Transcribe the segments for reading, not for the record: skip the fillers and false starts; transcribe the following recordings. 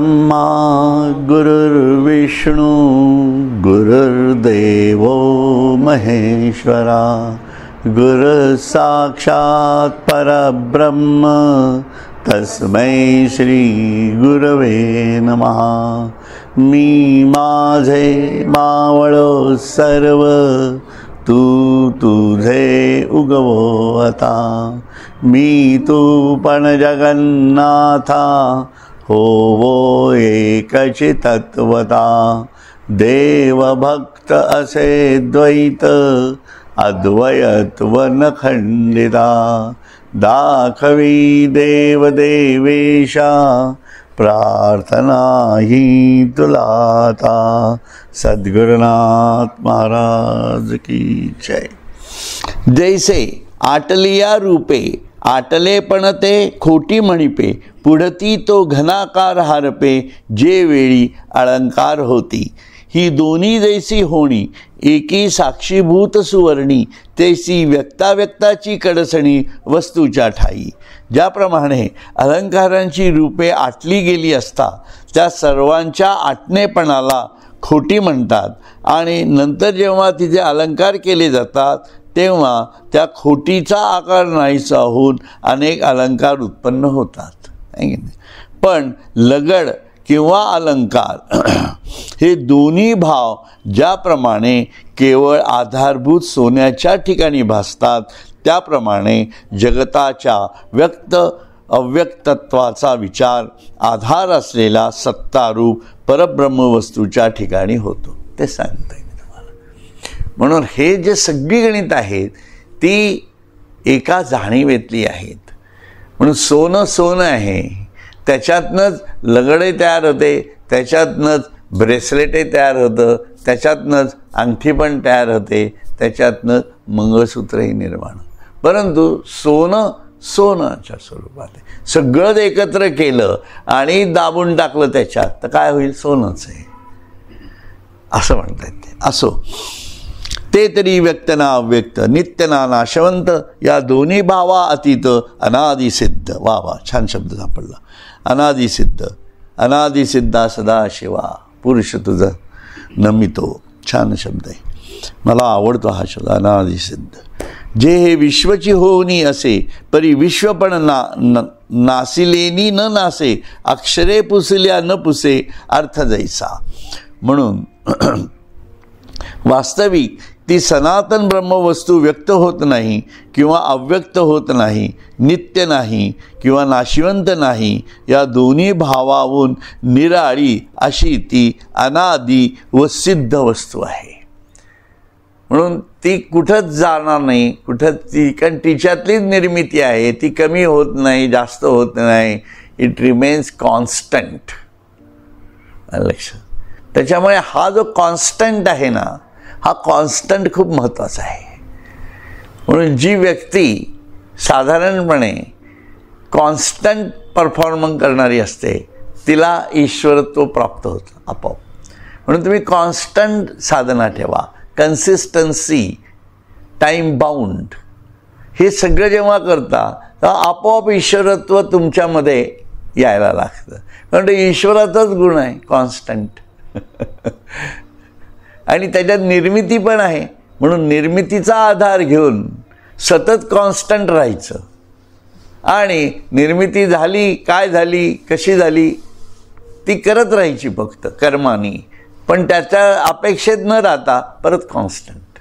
गुरुर्ब्रह्मा गुरुर्विष्णू गुरुर्देवो महेश्वरा गुरुः साक्षात् परब्रह्म तस्मै श्री गुरवे नमः। मी माझे मावळो सर्व तू तुझे उगवो आता। मी तू पण जगन्नाथा होवो एकची तत्वता। देव भक्त असे द्वैत अद्वयत्व न खंडिता। दाखवी देव देवेशा प्रार्थना ही तुला आता। सद्गुरुनाथ महाराज की जय। जैसे आटलिया रूपे आटले पण ते खोटी म्हणिपे। पुढती तो घनाकार हारपे जे वेळी अलंकार होती। ही दोन्ही जैसी होणी एकी साक्षीभूत सुवर्णी। तैसी व्यक्ताव्यक्ताची कडसणी वस्तूच्या ठाई। ज्याप्रमाणे अलंकारांची रूपे आटली गेली असता त्या सर्वांच्या आटणेपणाला खोटी म्हणतात आणि नंतर जेव्हा तिचे अलंकार केले जातात तेव्हा त्या खोटीचा आकार नाहीसा होऊन अनेक अलंकार उत्पन्न होतात। पण लगड किंवा अलंकार हे दोन्ही भाव ज्याप्रमाणे केवळ आधारभूत सोन्याच्या ठिकाणी भासतात त्याप्रमाणे जगताच्या व्यक्त अव्यक्तत्वाचा विचार आधार असलेला सत्तारूप परब्रह्मवस्तूच्या ठिकाणी होतो। ते सांगता येईल तुम्हाला। म्हणून हे जे सगळी गणित आहेत ती एका जाणीवेतली आहेत। म्हणून सोनं सोनं आहे, त्याच्यातनंच लगडे तयार होते, त्याच्यातनंच ब्रेसलेटही तयार होतं, त्याच्यातनंच अंगठी पण तयार होते, त्याच्यातनं मंगळसूत्रही निर्माण। परंतु सोनं सोनाच्या स्वरूपात आहे। सगळं एकत्र केलं आणि दाबून टाकलं त्याच्यात तर काय होईल? सोनंच आहे असं म्हणता येते। असो, ते तरी व्यक्त ना अव्यक्त नित्य ना नाशवंत या दोन्ही भावा अतीत अनादिसिद्ध। वा वा, छान शब्द सापडला। अनादिसिद्ध अनादिसिद्धा सदा शिवा पुरुष तुझं नमितो। छान शब्द आहे, मला आवडतो हा शब्द अनादिसिद्ध। जे हे विश्वची होनी असे परी विश्व पण नासिलेनी न नासे। अक्षरे पुसल्या न पुसे अर्थ जैसा। म्हणून वास्तविक ती सनातन ब्रह्मवस्तू व्यक्त होत नाही किंवा अव्यक्त होत नाही, नित्य नाही किंवा नाशिवंत नाही, या दोन्ही भावाहून निराळी अशी ती अनादी व सिद्ध वस्तू आहे। म्हणून ती कुठंच जाणार नाही, कुठंच ती, कारण तिच्यातलीच निर्मिती आहे। ती कमी होत नाही, जास्त होत नाही, इट रिमेन्स कॉन्स्टंट। लक्षात, त्याच्यामुळे हा जो कॉन्स्टंट आहे ना, हा कॉन्स्टंट खूप महत्त्वाचा आहे। म्हणून जी व्यक्ती साधारणपणे कॉन्स्टंट परफॉर्मन्स करणारी असते तिला ईश्वरत्व प्राप्त होतं आपोआप। म्हणून तुम्ही कॉन्स्टंट साधना ठेवा, कन्सिस्टन्सी, टाईम बाउंड, हे सगळं जेव्हा करता तेव्हा आपोआप ईश्वरत्व तुमच्यामध्ये यायला लागतं। कारण ते ईश्वराचाच गुण आहे कॉन्स्टंट आणि त्याच्यात निर्मिती पण आहे। म्हणून निर्मितीचा आधार घेऊन सतत कॉन्स्टंट राहायचं आणि निर्मिती झाली, काय झाली, कशी झाली ती करत राहायची फक्त कर्मानी, पण त्याच्या अपेक्षेत न राहता परत कॉन्स्टंट।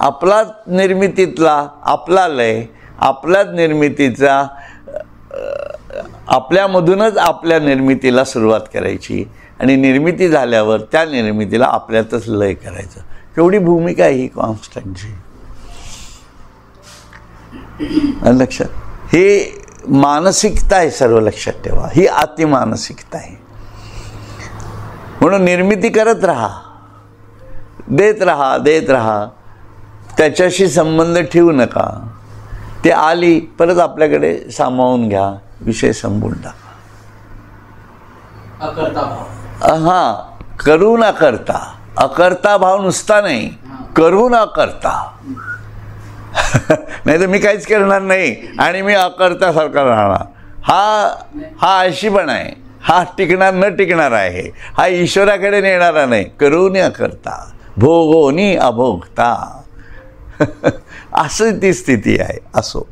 आपला निर्मितीतला आपला लय, आपल्याच निर्मितीचा आपल्यामधूनच आपल्या निर्मितीला सुरुवात करायची आणि निर्मिती झाल्यावर त्या निर्मितीला आपल्यातच लय करायचं। केवढी भूमिका आहे ही कॉन्स्टंटची, लक्षात। हे मानसिकता आहे, सर्व लक्षात ठेवा, ही अतिमानसिकता आहे। म्हणून निर्मिती करत राहा, देत राहा, देत राहा, त्याच्याशी संबंध ठेवू नका। ते आली परत आपल्याकडे सामावून घ्या, विषय संपवून टाका। अकर्ता भाव, हां, करू न करता, अकर्ता भाव नुसता नाही, करू न करता। नाही तर मी काहीच करणार नाही आणि मी अकर्तासारखा राहणार, हा अशी पण आहे। हा टिकणार न टिकणार आहे, हा ईश्वराकडे नेणारा नाही. करू न करता भोगोनी अभोगता असं ती स्थिती आहे. असो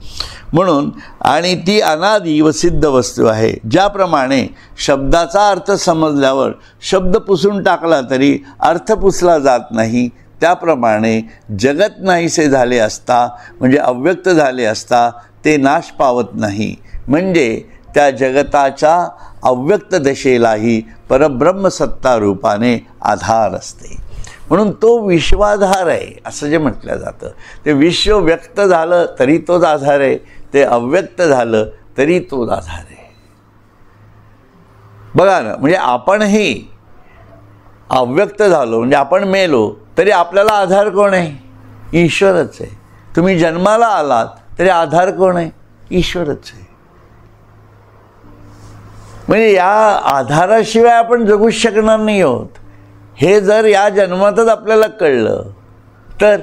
म्हणून, आणि ती अनादी व सिद्ध वस्तू आहे. ज्याप्रमाणे शब्दाचा अर्थ समजल्यावर शब्द पुसून टाकला तरी अर्थ पुसला जात नाही, त्याप्रमाणे जगत नाहीसे झाले असता, म्हणजे अव्यक्त झाले असता ते नाश पावत नाही. म्हणजे त्या जगताच्या अव्यक्त दशेलाही परब्रह्मसत्ता रूपाने आधार असते. म्हणून तो विश्वाधार आहे असं जे म्हटलं जातं. ते विश्व व्यक्त झालं तरी तोच आधार आहे, ते अव्यक्त झालं तरी तोच आधार आहे. बघा ना, म्हणजे आपणही अव्यक्त झालो म्हणजे आपण मेलो तरी आपल्याला आधार कोण आहे? ईश्वरच आहे. तुम्ही जन्माला आलात तरी आधार कोण आहे? ईश्वरच आहे. म्हणजे या आधाराशिवाय आपण जगूच शकणार नाही आहोत. हे जर या जन्मातच आपल्याला कळलं तर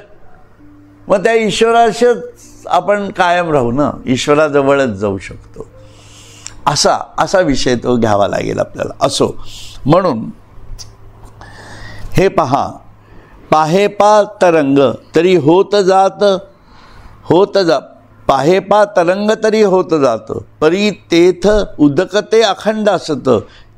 मग त्या ईश्वराशीच आपण कायम राहू ना, ईश्वराजवळच जाऊ शकतो. असा विषय तो घ्यावा लागेल आपल्याला. असो म्हणून हे पहा, पाहेपा तरंग तरी होत जात, पाहेपा तरंग तरी होत जात, परी तेथ उदकते अखंड असत,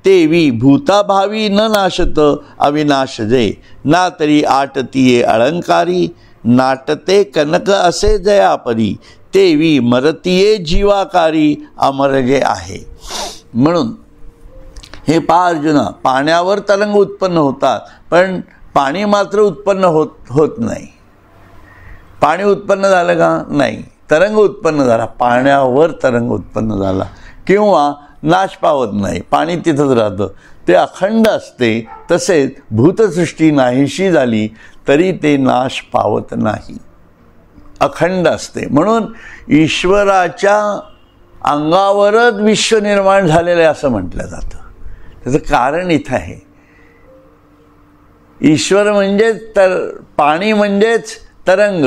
तेवी भूताभावी न नाशत अविनाश जे, ना तरी आटतीये अलंकारी, नाटते कनक असे जयापरी, तेवी मरतीये जीवाकारी अमर जे आहे. म्हणून हे पहा अर्जुना, पाण्यावर तरंग उत्पन्न होतात पण पाणी मात्र उत्पन्न होत नाही. पाणी उत्पन्न झालं का? नाही. तरंग उत्पन्न झाला, पाण्यावर तरंग उत्पन्न झाला, किंवा नाश पावत नाही, पाणी तिथंच राहतं, ते अखंड असते. तसेच भूतसृष्टी नाहीशी झाली तरी ते नाश पावत नाही, अखंड असते. म्हणून ईश्वराच्या अंगावरच विश्व निर्माण झालेलं आहे असं म्हटलं जातं. त्याचं कारण इथं आहे. ईश्वर म्हणजेच पाणी म्हणजेच तरंग.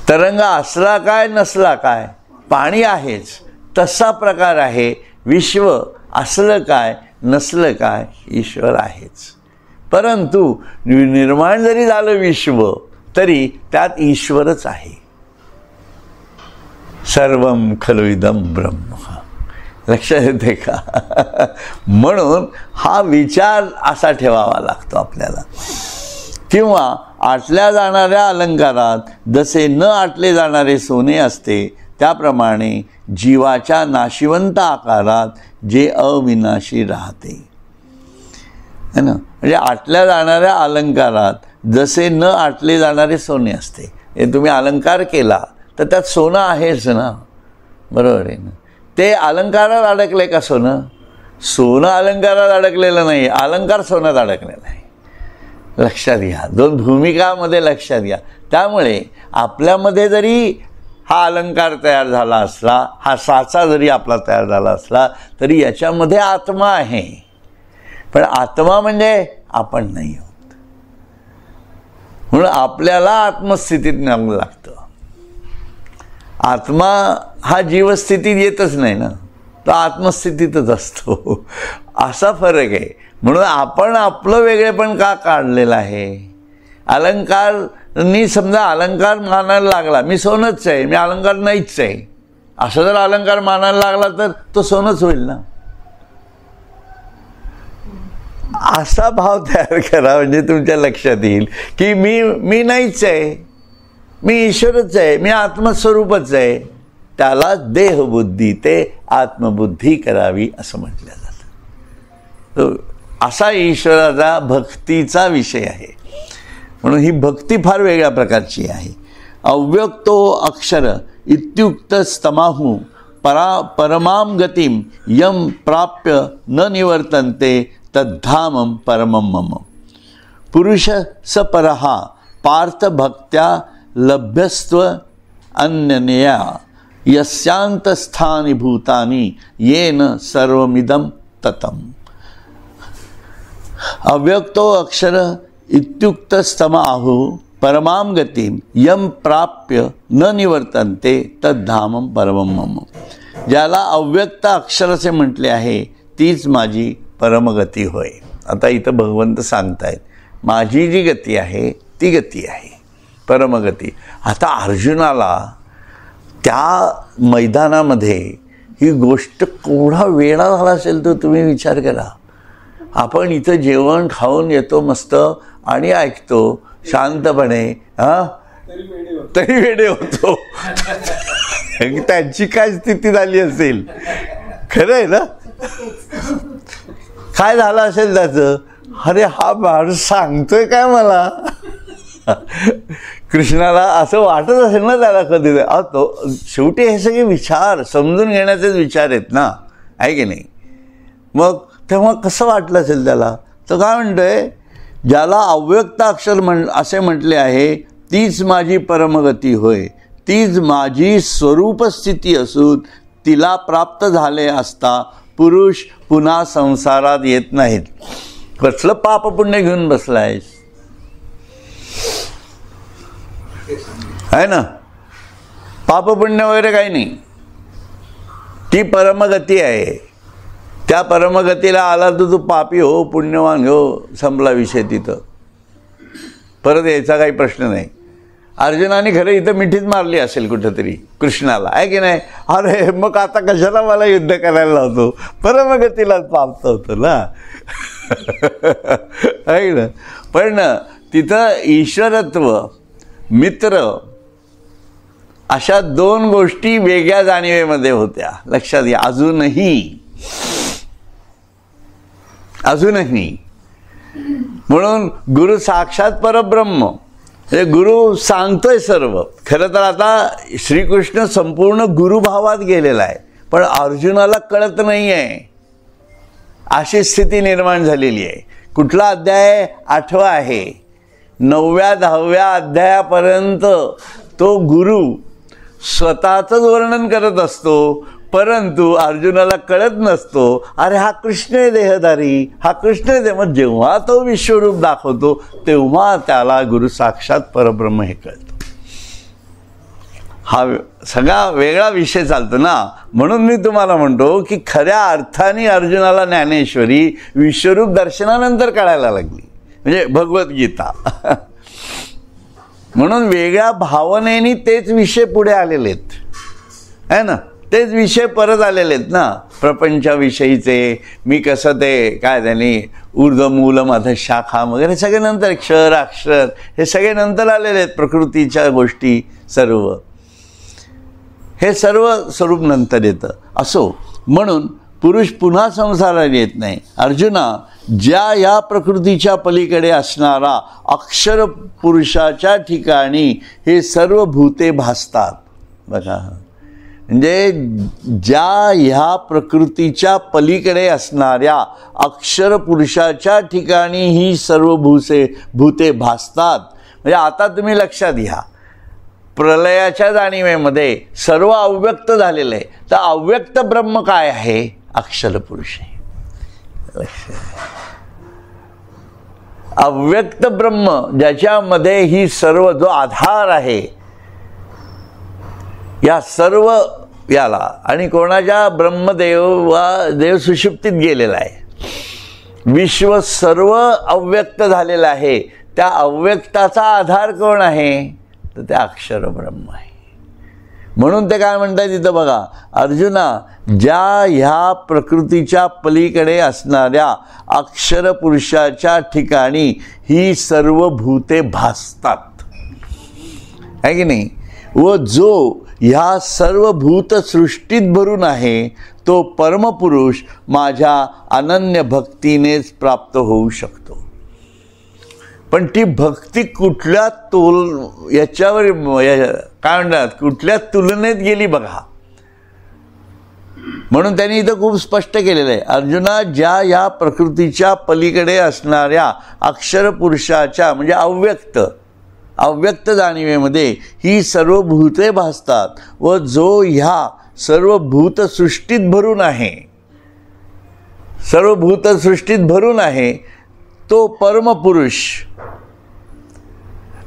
तरंग असला काय नसला काय, पाणी आहेच. तसा प्रकार आहे विश्व. असलं काय नसलं काय, ईश्वर आहेच. परंतु निर्माण जरी झालं विश्व तरी त्यात ईश्वरच आहे. सर्वं खलु इदं ब्रह्म. लक्षात येते का? म्हणून हा विचार असा ठेवावा लागतो आपल्याला. किंवा आटल्या जाणाऱ्या अलंकारात जसे न आटले जाणारे सोने असते, त्याप्रमाणे जीवाच्या नाशिवंत आकारात जे अविनाशी राहते, है ना. म्हणजे आटल्या जाणाऱ्या अलंकारात जसे न आटले जाणारे सोने असते. हे तुम्ही अलंकार केला तर त्यात सोनं आहेच ना, बरोबर आहे ना. ते अलंकारात अडकले का सोनं? सोनं अलंकारात अडकलेलं नाही, अलंकार सोन्यात अडकलेला आहे. लक्षात घ्या, दोन भूमिकामध्ये लक्षात घ्या. त्यामुळे आपल्यामध्ये जरी हा अलंकार तयार झाला असला, हा साचा जरी आपला तयार झाला असला, तरी याच्यामध्ये आत्मा आहे. पण आत्मा म्हणजे आपण नाही आहोत. म्हणून आपल्याला आत्मस्थितीत न्यावं लागतं. आत्मा हा जीवस्थितीत येतच नाही ना, तो आत्मस्थितीतच असतो. असा फरक आहे. म्हणून आपण आपलं वेगळेपण का काढलेलं आहे? अलंकारनी समजा अलंकार मानायला लागला, मी सोनंच आहे, मी अलंकार नाहीच आहे, असं जर अलंकार मानायला लागला तर तो सोनंच होईल ना. असा भाव तयार करा म्हणजे तुमच्या लक्षात येईल की मी नाहीच आहे, मी ईश्वरच आहे, मी आत्मस्वरूपच आहे. त्याला देहबुद्धी ते आत्मबुद्धी करावी असं म्हटलं जातं. असा ईश्वराचा भक्तीचा विषय आहे. म्हणून ही भक्ती फार वेगळ्या प्रकारची आहे. अव्यक्तो अक्षर इत्युक्त स्तमाहु परमां गतिम यम प्राप्य न निवर्तन्ते तद्धामं परमं मम. पुरुष स परहा पार्थ भक्त्या लभ्यस्त्व अन्यनया यस्यांतस्थानि भूतानि येन सर्वमिदं ततम्. अव्यक्तो अक्षर इत्युक्त स्तमाहु परमां गतिम यम प्राप्य न निवर्तन्ते तद्धामं परमं मम. ज्याला अव्यक्त अक्षर असे म्हटले आहे तीच माझी परमगती होय. आता इथं भगवंत सांगतायत माझी जी गती आहे ती गती आहे परमगती. आता अर्जुनाला त्या मैदानामध्ये ही गोष्ट केवढा वेळा झाला असेल तर तुम्ही विचार करा. आपण इथं जेवण खाऊन येतो मस्त आणि ऐकतो शांतपणे, तरी वेडे होतो. त्यांची काय स्थिती झाली असेल, खरं आहे ना? काय झालं असेल त्याचं, अरे हा माणूस सांगतोय काय मला. कृष्णाला असं वाटत असेल ना त्याला कधी. तो शेवटी हे सगळे विचार समजून घेण्याचेच विचार आहेत ना, आहे की नाही? मग तेव्हा कसं वाटलं असेल त्याला. तर काय म्हणतोय, ज्याला अव्यक्त अक्षर असे म्हटले आहे तीच माझी परमगती होय, तीच माझी स्वरूपस्थिती असून तिला प्राप्त झाले असता पुरुष पुन्हा संसारात येत नाहीत. कसलं पाप पुण्य घेऊन बसलायस, आहे ना? पाप पुण्य वगैरे काही नाही, ती परमगती आहे. त्या परमगतीला आला तर तू पापी हो पुण्यवान हो, संपला विषय. तिथं परत यायचा काही प्रश्न नाही. अर्जुनाने खरं इथं मिठीच मारली असेल कुठंतरी कृष्णाला, आहे की नाही? अरे मग आता कशाला मला युद्ध करायला लावतो, परमगतीलाच प्राप्त होतो ना. आहे ना? पण तिथं ईश्वरत्व, मित्र अशा दोन गोष्टी वेगळ्या जाणीवेमध्ये होत्या. लक्षात घ्या. अजूनही म्हणून गुरु साक्षात परब्रह्म, हे गुरु सांगतोय सर्व. खरं तर आता श्रीकृष्ण संपूर्ण गुरुभावात गेलेला आहे, पण अर्जुनाला कळत नाही आहे, अशी स्थिती निर्माण झालेली आहे. कुठला अध्याय? 8वा आहे. 9व्या 10व्या अध्यायापर्यंत तो गुरु स्वतःचंच वर्णन करत असतो, परंतु अर्जुनाला कळत नसतो अरे हा कृष्ण आहे देहधारी, हा कृष्ण आहे. मग जेव्हा तो विश्वरूप दाखवतो तेव्हा त्याला गुरु साक्षात परब्रह्म हे कळतं. हा सगळा वेगळा विषय चालतो ना. म्हणून मी तुम्हाला म्हणतो की खऱ्या अर्थाने अर्जुनाला ज्ञानेश्वरी विश्वरूप दर्शनानंतर कळायला लागली, म्हणजे भगवद्गीता. म्हणून वेगळ्या भावनेने तेच विषय पुढे आलेले आहेत, आहे ना? तेच विषय परत आलेले आहेत ना प्रपंचाविषयीचे. मी कसं ते काय त्यांनी ऊर्ध्व मूल मध शाखा वगैरे सगळे नंतर, क्षर अक्षर हे सगळे नंतर आलेले आहेत. प्रकृतीच्या गोष्टी सर्व, हे सर्व स्वरूप नंतर येतं. असो, म्हणून पुरुष पुन्हा संसारात येत नाही. अर्जुना, ज्या या प्रकृतीच्या पलीकडे असणारा अक्षर पुरुषाच्या ठिकाणी हे सर्व भूते भासतात. बघा, म्हणजे ज्या ह्या प्रकृतीच्या पलीकडे असणाऱ्या अक्षर पुरुषाच्या ठिकाणी ही सर्व भूते भासतात. म्हणजे आता तुम्ही लक्षात घ्या, प्रलयाच्या जाणीवेमध्ये सर्व अव्यक्त झालेलं आहे. तर अव्यक्त ब्रह्म काय आहे? अक्षर पुरुष आहे. अव्यक्त ब्रह्म ज्याच्यामध्ये ही सर्व जो आधार आहे या सर्व याला, आणि कोणाच्या ब्रह्मदेव वा देव सुषुप्तीत गेलेला आहे. विश्व सर्व अव्यक्त झालेलं आहे. त्या अव्यक्ताचा आधार कोण आहे? तर ते अक्षर ब्रह्म आहे. म्हणून ते काय म्हणतात तिथं बघा, अर्जुना, ज्या ह्या प्रकृतीच्या पलीकडे असणाऱ्या अक्षर पुरुषाच्या ठिकाणी ही सर्व भूते भासतात, आहे की नाही? व जो ह्या सर्व भूत सृष्टीत भरून आहे तो परमपुरुष माझ्या अनन्य भक्तीनेच प्राप्त होऊ शकतो. पण ती भक्ती कुठल्या याच्यावर काय म्हणतात, कुठल्या तुलनेत गेली बघा. म्हणून त्यांनी इथं खूप स्पष्ट केलेलं आहे, अर्जुना, ज्या या प्रकृतीच्या पलीकडे असणाऱ्या अक्षर पुरुषाच्या म्हणजे अव्यक्त जाणीवेमध्ये ही सर्व भूते भासतात व जो ह्या सर्व भूतसृष्टीत भरून आहे, सर्व भूतसृष्टीत भरून आहे तो परमपुरुष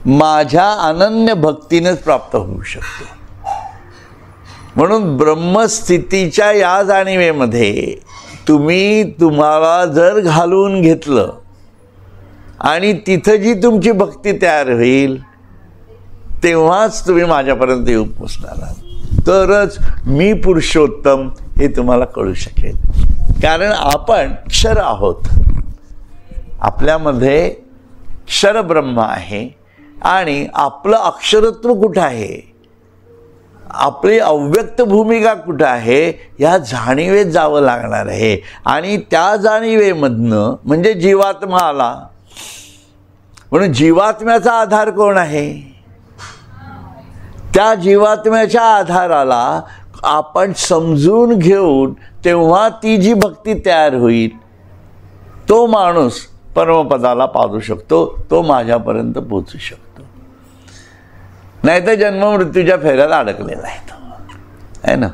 माझ्या अनन्य भक्तीनेच प्राप्त होऊ शकतो. म्हणून ब्रह्मस्थितीच्या या जाणीवेमध्ये तुम्हाला जर घालून घेतलं आणि तिथं जी तुमची भक्ती तयार होईल तेव्हाच तुम्ही माझ्यापर्यंत येऊन पोचणार आहात, तरच मी पुरुषोत्तम हे तुम्हाला कळू शकेल. कारण आपण क्षर आहोत, आपल्यामध्ये क्षर ब्रह्म आहे आणि आपलं अक्षरत्व कुठं आहे, आपली अव्यक्त भूमिका कुठं आहे ह्या जाणीवेत जावं लागणार आहे. आणि त्या जाणीवेमधनं म्हणजे जीवात्मा आला. म्हणून जीवात्म्याचा आधार कोण आहे, त्या जीवात्म्याच्या आधाराला आपण समजून घेऊन तेव्हा ती जी भक्ती तयार होईल तो माणूस परमपदाला पावू शकतो, तो माझ्यापर्यंत पोचू शकतो. नाही तर जन्ममृत्यूच्या फेऱ्यात अडकलेला आहे तो, आहे ना.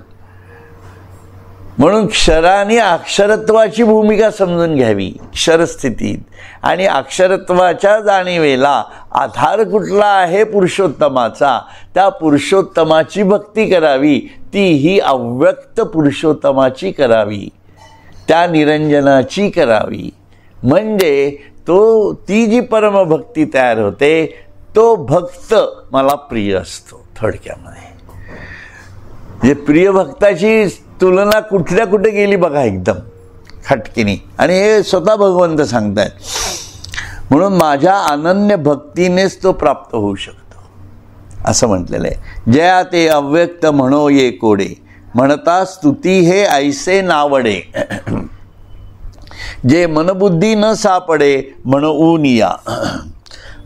म्हणून क्षराने अक्षरत्वाची भूमिका समजून घ्यावी क्षरस्थितीत, आणि अक्षरत्वाच्या जाणीवेला आधार कुठला आहे पुरुषोत्तमाचा, त्या पुरुषोत्तमाची भक्ती करावी, ती ही अव्यक्त पुरुषोत्तमाची करावी, त्या निरंजनाची करावी. म्हणजे ती जी परमभक्ती तयार होते तो भक्त मला प्रिय असतो. थोडक्यामध्ये म्हणजे प्रिय भक्ताची तुलना कुठे गेली बघा एकदम खटकीने, आणि हे स्वतः भगवंत सांगतायत. म्हणून माझ्या अनन्य भक्तीनेच तो प्राप्त होऊ शकतो असं म्हटलेलं आहे. जया ते अव्यक्त म्हणो ये कोडे, म्हणता स्तुती हे ऐसे नावडे, जे मनबुद्धी न सापडे म्हणून या.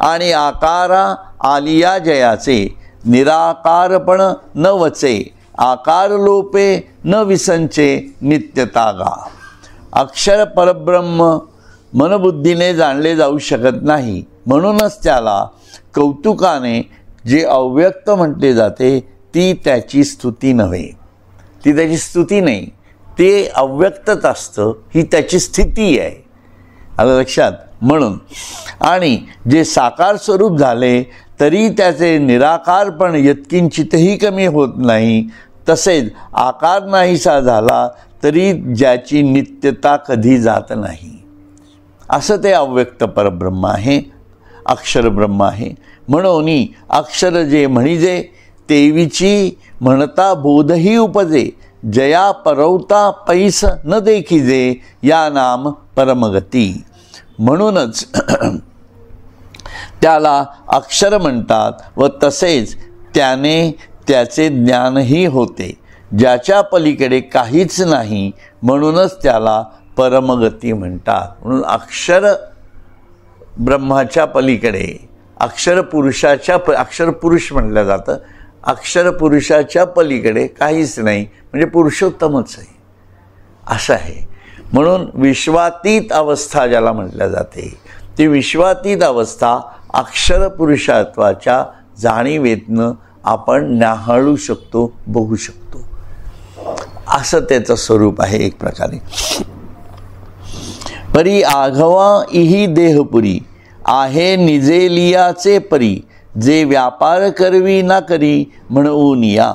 आणि आकारा आलिया जयाचे, निराकारपण न वचे, आकार लोपे न विसंचे नित्यतागा. अक्षर परब्रह्म मनबुद्धीने जाणले जाऊ शकत नाही, म्हणूनच त्याला कौतुकाने जे अव्यक्त म्हटले जाते ती त्याची स्तुती नव्हे, ती त्याची स्तुती नाही, ते अव्यक्तच असतं, ही त्याची स्थिती आहे. आलं लक्षात. म्हणून आणि जे साकार स्वरूप झाले तरी त्याचे निराकारपण यत्किंचितही कमी होत नाही, तसेच आकार नाहीसा झाला तरी ज्याची नित्यता कधी जात नाही, असं ते अव्यक्त परब्रह्म आहे, अक्षर ब्रह्म आहे. म्हणून अक्षर जे म्हणिजे तेवीची म्हणता बोधही उपजे, जया परवता पैस न देखिजे, या नाम परमगती. म्हणूनच त्याला अक्षर म्हणतात व तसेच त्याने त्याचे ज्ञानही होते, ज्याच्या पलीकडे काहीच नाही, म्हणूनच त्याला परमगती म्हणतात. म्हणून अक्षर ब्रह्माच्या पलीकडे अक्षर पुरुष म्हटलं जातं, अक्षर पुरुषाच्या पलीकडे काहीच नाही, म्हणजे पुरुषोत्तमच आहे असं आहे. म्हणून विश्वातीत अवस्था ज्याला म्हटल्या जाते, ती विश्वातीत अवस्था अक्षर पुरुषत्वाच्या जाणीवेतनं आपण न्याहाळू शकतो, बघू शकतो, असं त्याचं स्वरूप आहे एक प्रकारे. परी आघवा इही देहपुरी, आहे निजेलियाचे परी, जे व्यापार करवी ना करी म्हणून या.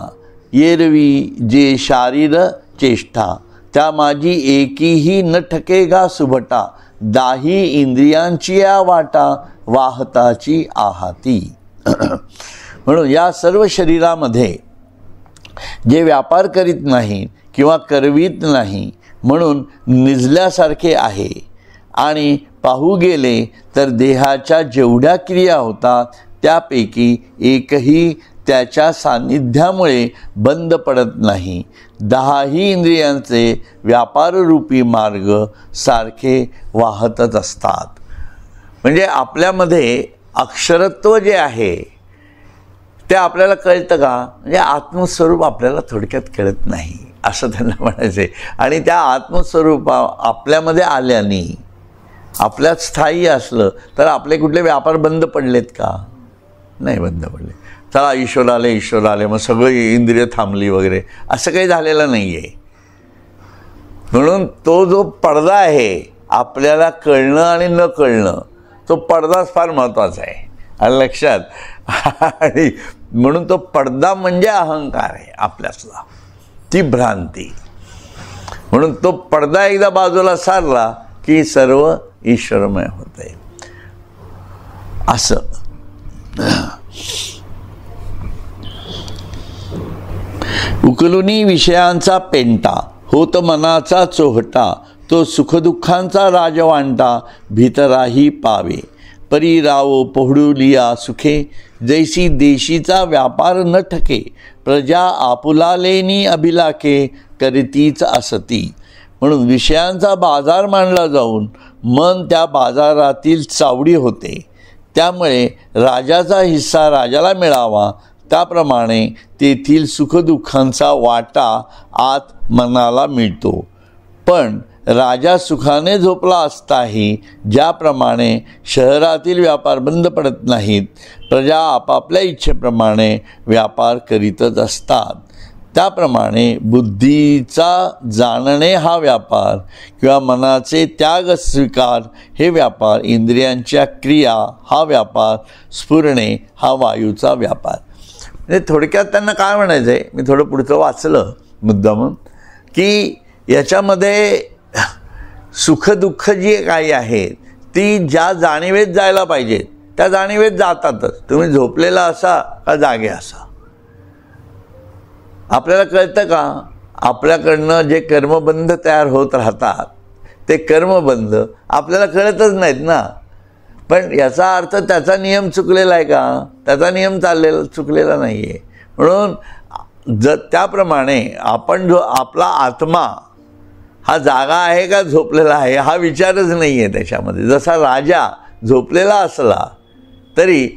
येरवी जे शारीर चेष्टा, त्या माझी एकीही न ठकेगा सुभटा, दाही इंद्रियांची या वाटा, वाहताची आहाती. म्हणून या सर्व शरीरामध्ये जे व्यापार करीत नाही किंवा करवीत नाही म्हणून निजल्यासारखे आहे. आणि पाहू गेले तर देहाच्या जेवढ्या क्रिया होतात त्यापैकी एकही त्याच्या सान्निध्यामुळे बंद पडत नाही. 10 इंद्रियांचे व्यापाररूपी मार्ग सारखे वाहतच असतात. म्हणजे आपल्यामध्ये अक्षरत्व जे आहे ते आपल्याला कळतं का, म्हणजे आत्मस्वरूप आपल्याला थोडक्यात कळत नाही असं त्यांना म्हणायचं आहे. आणि त्या आत्मस्वरूप आपल्यामध्ये आल्याने आपल्यात स्थायी असलं तर आपले कुठले व्यापार बंद पडलेत का, नाही बंद पडले. चला ईश्वर आले मग सगळी इंद्रिय थांबली वगैरे असं काही झालेलं नाही आहे. म्हणून तो जो पडदा आहे आपल्याला कळणं आणि न कळणं, तो पडदाच फार महत्त्वाचा आहे आणि लक्षात. आणि म्हणून तो पडदा म्हणजे अहंकार आहे आपल्यातला, ती भ्रांती. म्हणून तो पडदा एकदा बाजूला सारला की सर्व ईश्वरमय होते. असं उकलुनी विषयांचा पेंटा, होत मनाचा चोहटा, तो सुखदुःखांचा राजवांटा, भीतराही पावे. परी रावो पोहडुलिया सुखे, जैसी देशीचा व्यापार न ठके, प्रजा आपुलालेनी अभिलाखे, करीतीच असती. म्हणून विषयांचा बाजार मांडला जाऊन मन त्या बाजारातील चावडी होते. त्यामुळे राजाचा हिस्सा राजाला मिळावा, त्याप्रमाणे तेथील सुखदुःखांचा वाटा आत मनाला मिळतो. पण राजा सुखाने झोपला असताही ज्याप्रमाणे शहरातील व्यापार बंद पडत नाहीत, प्रजा आपापल्या इच्छेप्रमाणे व्यापार करीतच असतात, त्याप्रमाणे बुद्धीचा जाणणे हा व्यापार किंवा मनाचे त्याग स्वीकार हे व्यापार, इंद्रियांच्या क्रिया हा व्यापार, स्फुरणे हा वायूचा व्यापार. म्हणजे थोडक्यात त्यांना काय म्हणायचं आहे, मी थोडं पुढचं वाचलं मुद्दामून, की याच्यामध्ये सुखदुःख जी काही आहेत ती ज्या जाणीवेत जायला पाहिजेत त्या जाणीवेत जातातच. तुम्ही झोपलेला असा का जागे असा, आपल्याला कळतं का? आपल्याकडनं जे कर्मबंध तयार होत राहतात ते कर्मबंध आपल्याला कळतच नाहीत ना. पण याचा अर्थ त्याचा नियम चुकलेला आहे का? त्याचा नियम चुकलेला नाही आहे. म्हणून त्याप्रमाणे आपण जो आपला आत्मा हा जागा आहे का झोपलेला आहे हा विचारच नाही आहे त्याच्यामध्ये. जसा राजा झोपलेला असला तरी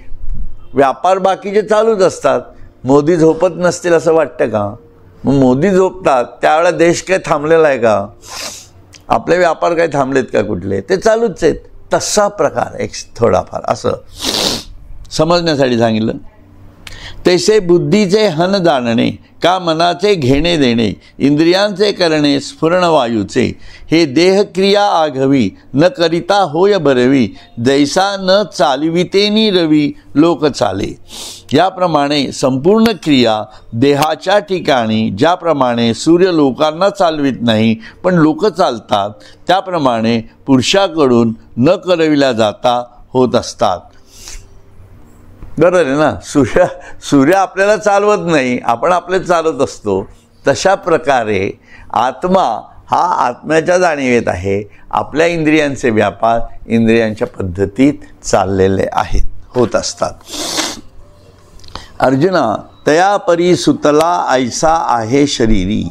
व्यापार बाकीचे चालूच असतात. मोदी झोपत नसतील असं वाटतं का? मग मोदी झोपतात त्यावेळेला देश काय थांबलेला आहे का? आपले व्यापार काही थांबलेत का कुठले? ते चालूच आहेत. तसा प्रकार एक थोडाफार असं समजण्यासाठी सांगितलं. तैसे बुद्धीचे हन जाणणे, का मनाचे घेणे देणे, इंद्रियांचे करणे स्फुरणवायूचे, हे देहक्रिया आघवी, न करिता होय बरवी, जैसा न चालवितेनी रवी लोक चाले. याप्रमाणे संपूर्ण क्रिया देहाच्या ठिकाणी ज्याप्रमाणे सूर्य लोकांना चालवित नाही पण लोक चालतात, त्याप्रमाणे पुरुषाकडून न करविल्या जाता होत असतात. बरोबर आहे ना? सूर्य आपल्याला चालवत नाही, आपण आपले चालवत असतो. तशा प्रकारे आत्मा हा आत्म्याच्या जाणीवेत आहे. आपल्या इंद्रियांचे व्यापार इंद्रियांच्या पद्धतीत चाललेले आहेत, होत असतात. अर्जुना, तया परी सुतला ऐसा आहे शरीरी,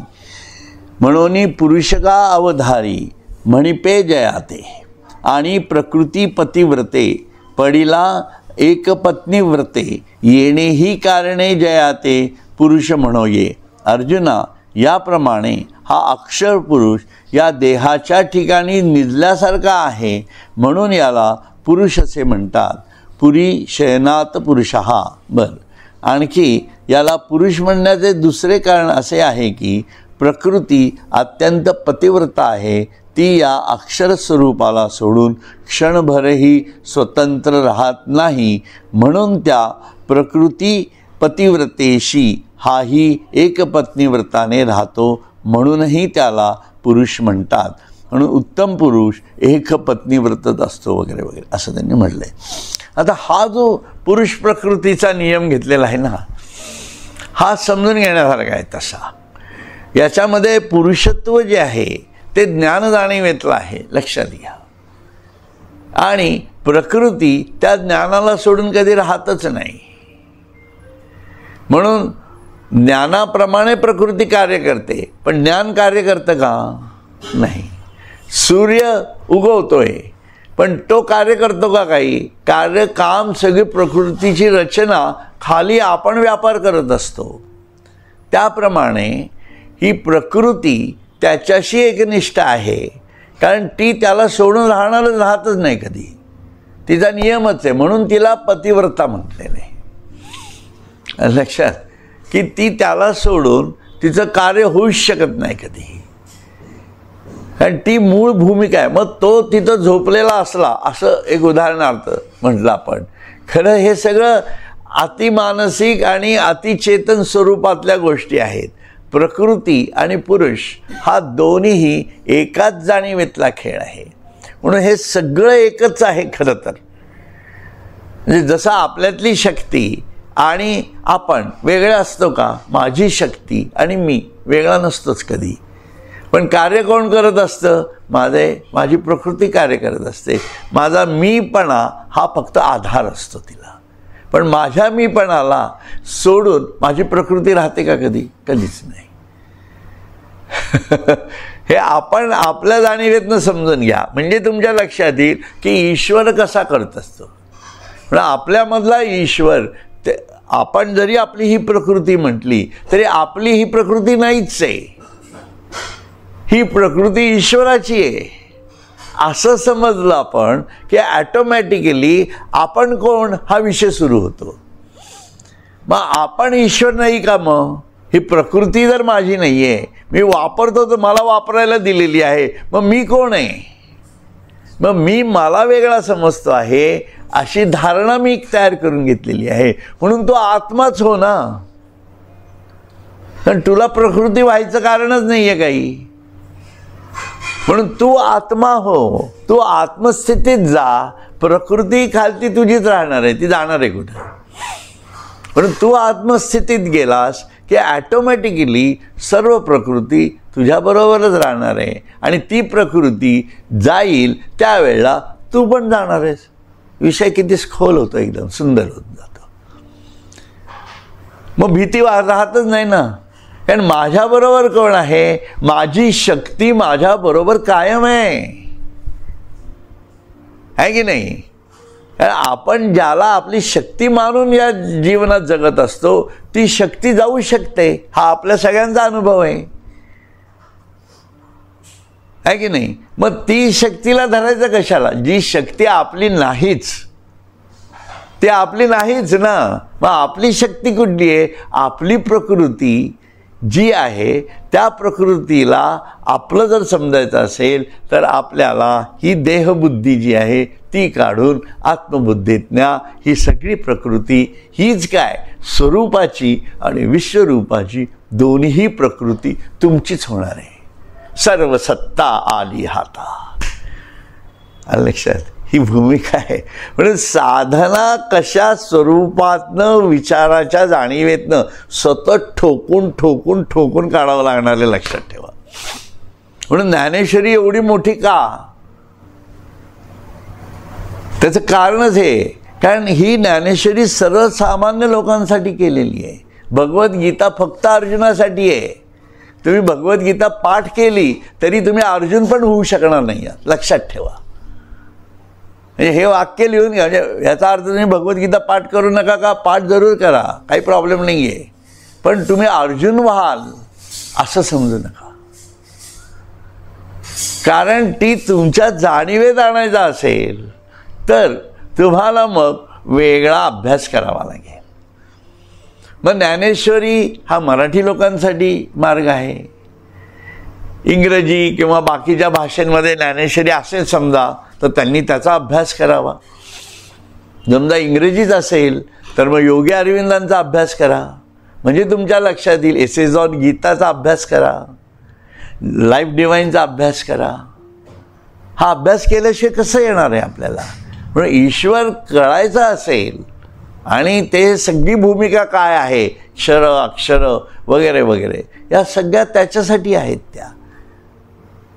म्हणून पुरुषका अवधारी, म्हणिपे जयाते, आणि प्रकृती पतिव्रते, पडिला एक पत्नी व्रते, येणेही कारणे जयाते, पुरुष म्हणोये. अर्जुना, याप्रमाणे हा अक्षर पुरुष या देहाच्या ठिकाणी निजल्यासारखा आहे, म्हणून याला पुरुष असे म्हणतात. पुरी शयनात पुरुषहा. आणखी याला पुरुष म्हणण्याचे दुसरे कारण असे आहे की प्रकृती अत्यंत पतिव्रता आहे. ती या अक्षर स्वरूपाला सोडून क्षणभरही स्वतंत्र राहत नाही, म्हणून त्या प्रकृती पतिव्रतेशी हाही एकपत्नीव्रताने राहतो, म्हणूनही त्याला पुरुष म्हणतात. म्हणून उत्तम पुरुष एकपत्नीव्रतच असतो वगैरे वगैरे असं त्यांनी म्हटलं आहे. आता हा जो पुरुष प्रकृतीचा नियम घेतलेला आहे ना, हा समजून घेण्यासारखा आहे. तसा याच्यामध्ये पुरुषत्व जे आहे ते ज्ञान जाणीवेतलं आहे, लक्षात घ्या. आणि प्रकृती त्या ज्ञानाला सोडून कधी राहतच नाही. म्हणून ज्ञानाप्रमाणे प्रकृती कार्य करते, पण ज्ञान कार्य करतं का? नाही. सूर्य उगवतोय पण तो कार्य करतो का? काही कार्य काम सगळी प्रकृतीची रचना खाली आपण व्यापार करत असतो. त्याप्रमाणे ही प्रकृती त्याच्याशी एकनिष्ठ आहे, कारण ती त्याला सोडून राहतच नाही कधी. तिचा नियमच आहे, म्हणून तिला पतिव्रता म्हटलेलं आहे. लक्षात की ती त्याला सोडून तिचं कार्य होऊच शकत नाही कधी, कारण ती मूळ भूमिका आहे. मग तो तिथं झोपलेला असला असं एक उदाहरणार्थ म्हटलं आपण. खरं हे सगळं अतिमानसिक आणि अतिचेतन स्वरूपातल्या गोष्टी आहेत. प्रकृती आणि पुरुष हा दोन्हीही एकाच जाणीवेतला खेळ आहे. म्हणून हे सगळं एकच आहे खरं तर. म्हणजे जसं आपल्यातली शक्ती आणि आपण वेगळं असतो का? माझी शक्ती आणि मी वेगळा नसतोच कधी. पण कार्य कोण करत असतं? माझी प्रकृती कार्य करत असते. माझा मीपणा हा फक्त आधार असतो तिला. पण माझ्या मीपणाला सोडून माझी प्रकृती राहते का कधी? कधीच नाही. हे आपण आपल्या जाणीवेतनं समजून घ्या, म्हणजे तुमच्या लक्षात येईल की ईश्वर कसा करत असतो. पण आपल्यामधला ईश्वर, आपण जरी आपली ही प्रकृती म्हटली तरी आपली ही प्रकृती नाहीच आहे. ही प्रकृती ईश्वराची आहे असं समजलं आपण की ॲटोमॅटिकली आपण कोण हा विषय सुरू होतो. मग आपण ईश्वर नाही का? मग ही प्रकृती जर माझी नाही आहे, मी वापरतो तर मला वापरायला दिलेली आहे, मग मी कोण आहे? मग मी मला वेगळा समजतो आहे अशी धारणा मी तयार करून घेतलेली आहे. म्हणून तो आत्माच हो ना. कारण तुला प्रकृती व्हायचं कारणच नाही आहे काही. म्हणून तू आत्मा हो, तू आत्मस्थितीत जा. प्रकृती खालती तुझीच राहणार आहे, ती जाणार आहे कुठं? म्हणून तू आत्मस्थितीत गेलास की ॲटोमॅटिकली सर्व प्रकृती तुझ्याबरोबरच राहणार आहे. आणि ती प्रकृती जाईल त्यावेळेला तू पण जाणार आहेस. विषय किती खोल होतो, एकदम सुंदर होत जातो. मग भीती राहतच नाही ना. कारण माझ्याबरोबर कोण आहे? माझी शक्ती माझ्याबरोबर कायम आहे की नाही? कारण आपण ज्याला आपली शक्ती मानून या जीवनात जगत असतो ती शक्ती जाऊ शकते, हा आपल्या सगळ्यांचा अनुभव आहे की नाही? मग ती शक्तीला धरायचं कशाला? जी शक्ती आपली नाहीच, ती आपली नाहीच ना. मग आपली शक्ती कुठली आहे? आपली प्रकृती जी आहे त्या प्रकृतीला आपलं जर समजायचं असेल तर आपल्याला ही देहबुद्धी जी आहे ती काढून आत्मबुद्धीतल्या ही सगळी प्रकृती हीच काय? स्वरूपाची आणि विश्वरूपाची दोन्ही प्रकृती तुमचीच होणार आहे. सर्व सत्ता आली हातात. लक्षात ही भूमिका आहे. म्हणून साधना कशा स्वरूपातनं विचाराच्या जाणीवेतनं सतत ठोकून ठोकून ठोकून काढावं लागणार आहे, लक्षात ठेवा. म्हणून ज्ञानेश्वरी एवढी मोठी का? त्याचं कारणच हे, कारण ही ज्ञानेश्वरी सर्वसामान्य लोकांसाठी केलेली आहे. भगवद्गीता फक्त अर्जुनासाठी आहे. तुम्ही भगवद्गीता पाठ केली तरी तुम्ही अर्जुन पण होऊ शकणार नाही, लक्षात ठेवा. म्हणजे हे वाक्य लिहून घ्या. म्हणजे याचा अर्थ तुम्ही भगवद्गीता पाठ करू नका का? पाठ जरूर करा, काही प्रॉब्लेम नाही आहे. पण तुम्ही अर्जुन व्हाल असं समजू नका. कारण ती तुमच्या जाणीवेत आणायचा असेल तर तुम्हाला मग वेगळा अभ्यास करावा लागेल. मग ज्ञानेश्वरी हा मराठी लोकांसाठी मार्ग आहे. इंग्रजी किंवा बाकीच्या भाषांमध्ये ज्ञानेश्वरी असेल समजा तर त्यांनी त्याचा अभ्यास करावा. समजा इंग्रजीच असेल तर मग योगी अरविंदांचा अभ्यास करा, म्हणजे तुमच्या लक्षात येईल. एसेज ऑन गीताचा अभ्यास करा, लाईफ डिवाईनचा अभ्यास करा. हा अभ्यास केल्याशिवाय कसं येणार आहे आपल्याला? म्हणून ईश्वर कळायचा असेल आणि ते सगळी भूमिका काय आहे, क्षर अक्षर वगैरे वगैरे, या सगळ्या त्याच्यासाठी आहेत त्या.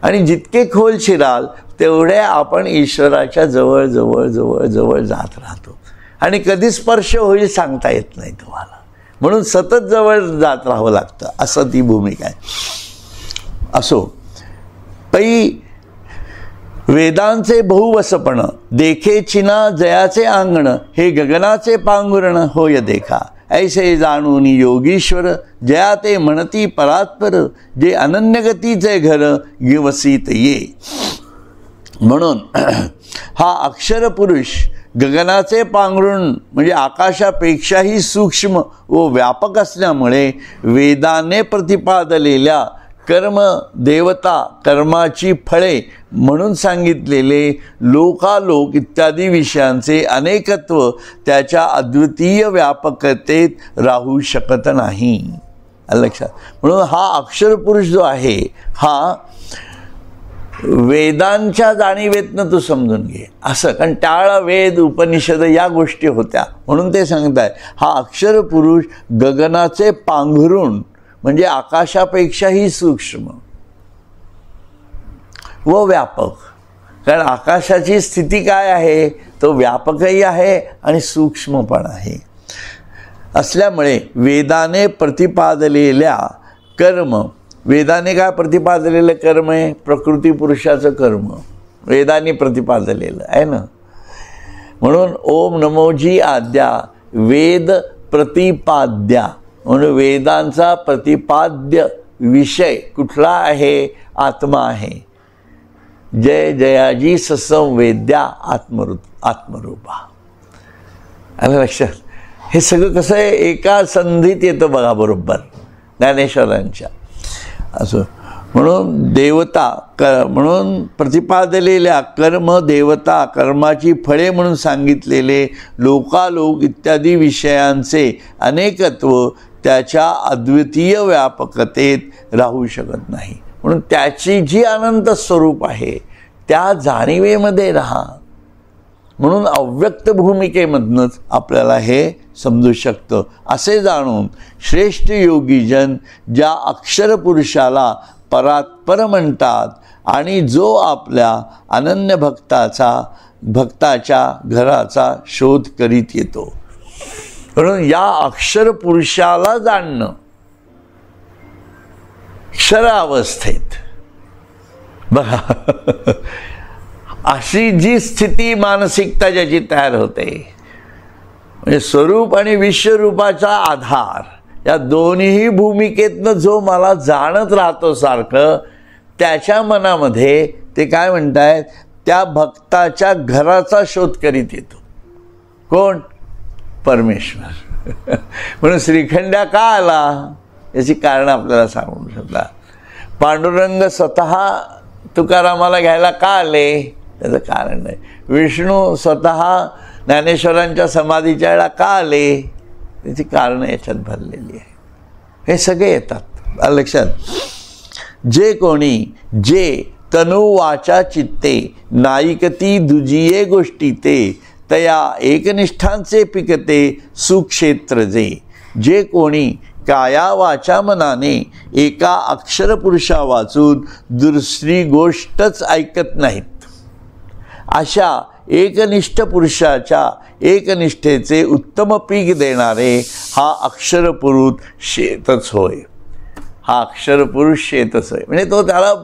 आणि जितके खोल शिराल तेवढे आपण ईश्वराच्या जवळ जवळ जवळ जवळ जात राहतो. आणि कधी स्पर्श होईल सांगता येत नाही तुम्हाला. म्हणून सतत जवळ जात राहावं लागतं, असं ती भूमिका आहे. असो पै वेदांचे बहुवसपण देखे चिना जयाचे अंगण, हे गगनाचे पांघुरण होय देखा. ऐसे जाणून योगीश्वर जया ते म्हणती परात्पर, जे अनन्यगतीचे घर गिवसीत ये. म्हणून हा अक्षर पुरुष गगनाचे पांघरुण म्हणजे आकाशापेक्षाही सूक्ष्म व व्यापक असल्यामुळे वेदाने प्रतिपादलेल्या कर्म देवता कर्माची फळे म्हणून सांगितलेले लोकालोक इत्यादी विषयांचे अनेकत्व त्याच्या अद्वितीय व्यापकतेत राहू शकत नाही. लक्षात. म्हणून हा अक्षर पुरुष जो आहे हा वेदांच्या जाणीवेतनं तू समजून घे असं. कारण त्यावेळेला वेद उपनिषद या गोष्टी होत्या म्हणून ते सांगताय हा अक्षर पुरुष गगनाचे पांघरून म्हणजे आकाशापेक्षाही सूक्ष्म व व्यापक. कारण आकाशाची स्थिती काय आहे, तो व्यापकही आहे आणि सूक्ष्म पण आहे असल्यामुळे वेदाने प्रतिपादलेल्या कर्म, वेदाने काय प्रतिपादलेलं कर्म आहे, प्रकृती पुरुषाचं कर्म वेदाने प्रतिपादलेलं आहे ना. म्हणून ओम नमोजी आद्या वेद प्रतिपाद्या, म्हणून वेदांचा प्रतिपाद्य विषय कुठला आहे, आत्मा आहे. जय जयाजी ससंवेद्या आत्मरूपा. आलं लक्षात. हे सगळं कसं आहे, एका संधीत येतं बघा बरोबर ज्ञानेश्वरांच्या असं. म्हणून देवता म्हणून प्रतिपादलेल्या कर्म देवता कर्माची फळे म्हणून सांगितलेले लोकालोक इत्यादी विषयांचे अनेकत्व त्याच्या अद्वितीय व्यापकतेत राहू शकत नाही. म्हणून त्याची जी अनंत स्वरूप आहे त्या जाणीवेमध्ये राहा. म्हणून अव्यक्त भूमिकेमधनंच आपल्याला हे समजू शकतं. असे जाणून श्रेष्ठ योगीजन ज्या अक्षर पुरुषाला परात्पर म्हणतात आणि जो आपल्या अनन्य भक्ताच्या घराचा शोध करीत येतो. म्हणून या अक्षर पुरुषाला जाणणं क्षरावस्थेत बघा अशी जी स्थिती मानसिकता ज्याची तयार होते, म्हणजे स्वरूप आणि विश्वरूपाचा आधार या दोन्ही भूमिकेतनं जो मला जाणत राहतो सारखं, त्याच्या मनामध्ये ते काय म्हणतायत, त्या भक्ताच्या घराचा शोध करीत येतो. कोण? परमेश्वर. म्हणून श्रीखंड्या का आला याची कारण आपल्याला सांगू शकता. पांडुरंग स्वतः तुकारामाला घ्यायला का आले त्याचं कारण नाही. विष्णू स्वतः ज्ञानेश्वरांच्या समाधीच्या वेळेला का आले त्याची कारणं याच्यात भरलेली आहे. हे सगळे येतात लक्षात. जे कोणी जे तनु वाचा चित्ते नाईकती दुजिये गोष्टी ते तया एकनिष्ठांचे पिकते सुक्षेत्र जे. जे कोणी काया वाचा मनाने एका अक्षर पुरुषा वाचून दुसरी गोष्टच ऐकत नाहीत, अशा एकनिष्ठ पुरुषाच्या एकनिष्ठेचे उत्तम पीक देणारे हा अक्षर पुरुष शेतच होय. हा अक्षर पुरुष शेतच होय म्हणजे तो त्याला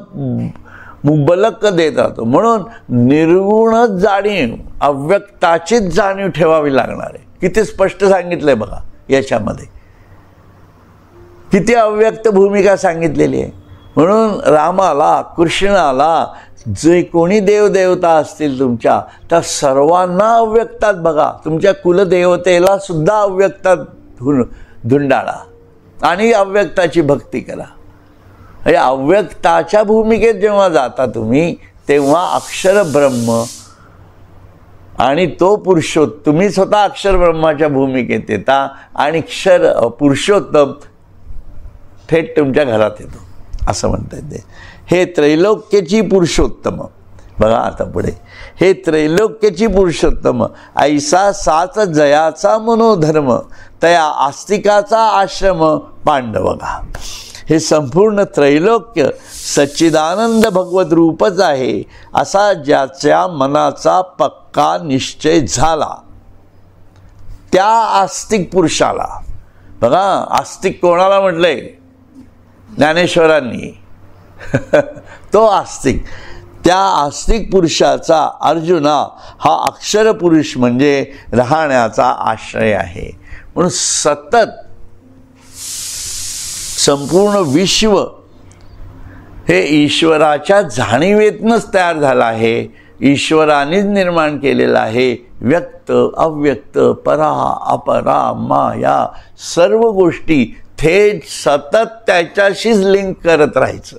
मुबलक देत राहतो. म्हणून निर्गुणच जाणीव अव्यक्ताचीच जाणीव ठेवावी लागणार आहे. किती स्पष्ट सांगितलंय बघा याच्यामध्ये, किती अव्यक्त भूमिका सांगितलेली आहे. म्हणून रामाला कृष्णाला जे कोणी देवदेवता असतील तुमच्या त्या सर्वांना अव्यक्तात बघा. तुमच्या कुलदेवतेला सुद्धा अव्यक्तात धुंडाळा आणि अव्यक्ताची भक्ती करा. म्हणजे अव्यक्ताच्या भूमिकेत जेव्हा जाता तुम्ही तेव्हा अक्षर ब्रह्म आणि तो पुरुषोत्तम, तुम्ही स्वतः अक्षर ब्रह्माच्या भूमिकेत येता आणि क्षर पुरुषोत्तम थेट तुमच्या घरात येतो असं म्हणता येते. हे त्रैलोक्याची पुरुषोत्तम बघा आता पुढे. हे त्रैलोक्याची पुरुषोत्तम ऐसा सात जयाचा मनोधर्म तया आस्तिकाचा आश्रम पांडवगा. हे संपूर्ण त्रैलोक्य सच्चिदानंद भगवत रूपच आहे असा ज्याच्या मनाचा पक्का निश्चय झाला त्या आस्तिक पुरुषाला बघा. आस्तिक कोणाला म्हटलंय? ज्ञानेश्वरांनी. तो आस्तिक, त्या आस्तिक पुरुषाचा अर्जुना हा अक्षर पुरुष म्हणजे राहण्याचा आश्रय आहे. म्हणून सतत संपूर्ण विश्व हे ईश्वराच्या जाणीवेतनंच तयार झालं आहे. ईश्वरानेच निर्माण केलेलं आहे. व्यक्त अव्यक्त परा अपरा माया सर्व गोष्टी थेट सतत त्याच्याशीच लिंक करत राहायचं,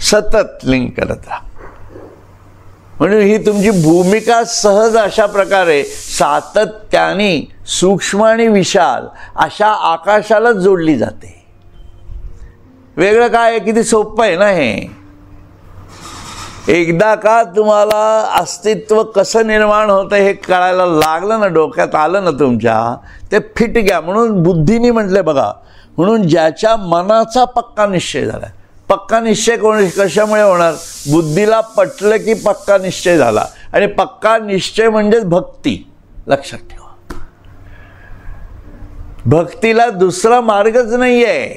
सतत लिंक करत राहा. म्हणून ही तुमची भूमिका सहज अशा प्रकारे सातत्याने सूक्ष्म आणि विशाल अशा आकाशाला जोडली जाते. वेगळं काय आहे? किती सोपं आहे ना हे. एकदा का तुम्हाला अस्तित्व कसं निर्माण होतं हे कळायला लागलं ना, डोक्यात आलं ना तुमच्या, ते फिट घ्या. म्हणून बुद्धीने म्हटले बघा, म्हणून ज्याच्या मनाचा पक्का निश्चय झाला. पक्का निश्चय कशामुळे होणार? बुद्धीला पटलं की पक्का निश्चय झाला. आणि पक्का निश्चय म्हणजेच भक्ती. लक्षात ठेवा, भक्तीला दुसरा मार्गच नाहीये.